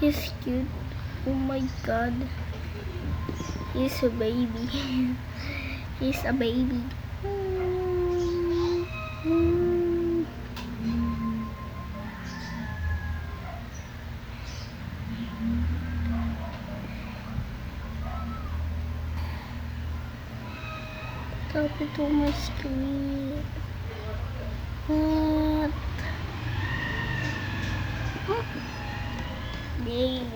He's cute. Oh my god. He's a baby. He's a baby. Stop it on my screen. What? Damn.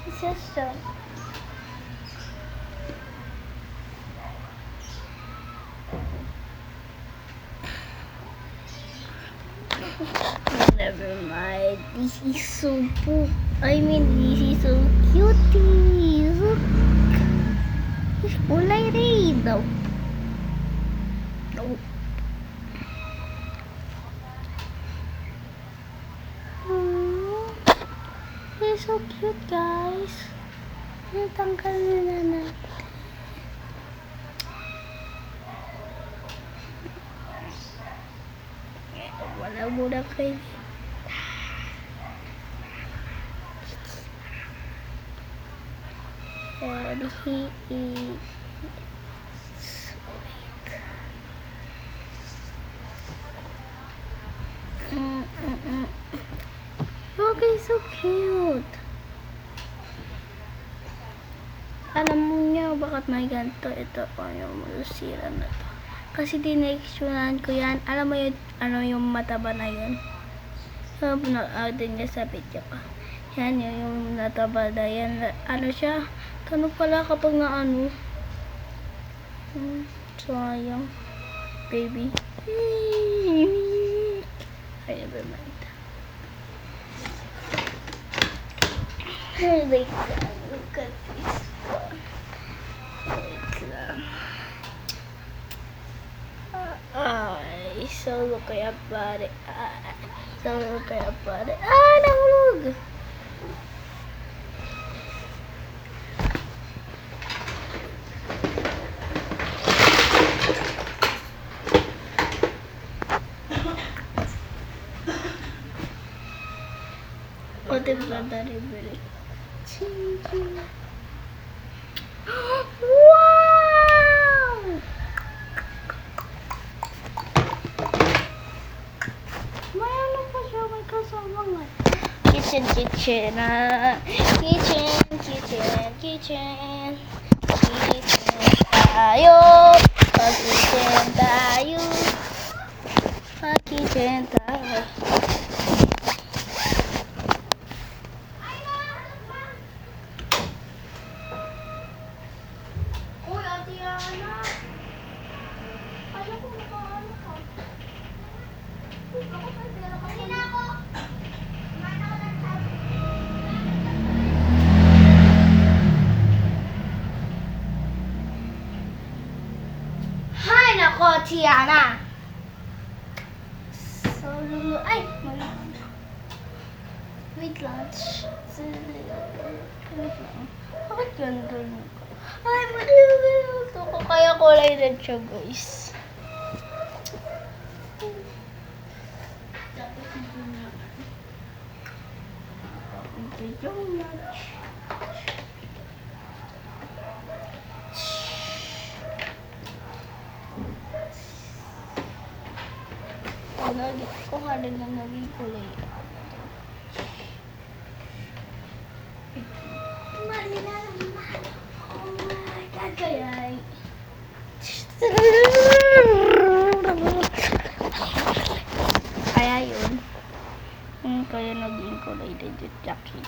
It's just so. Never mind. This is so poop. This is so cutie. Look. It's kulay red daw. No. He's so cute, guys. Natanggal na natin. Wala muna kayo. And he is Look, he's so cute. Alam mo niya bakit may ganito? Ito po yung masira na to. Kasi dinexyonan ko yan. Alam mo yun, ano yung mataba na yun? So, din niya sa video ko. Yan yung nataba na yan. Ano siya? Kano pala kapag na ano? Sayang. Baby. Ay, never mind. Hey, wait lang. Look at this one. Wait lang. Ay, solo kaya pare. Solo kaya pare. Nahulog! O, diba na-reveal? Wow! May ano pa siya, may kasamang kitchen. Kitchen tayo. Kitchen tayo. Kitchen tayo. Hay nako, Tiana. Solo. Ay, wait lang. Bakit ganda mo? Ay, ito ko kaya kulay red siya, guys. Thank you much. Kuha din lang naging kulay. Mali na naman. Oh my God, kaya yun. Kaya naging kulay din yung Jackie.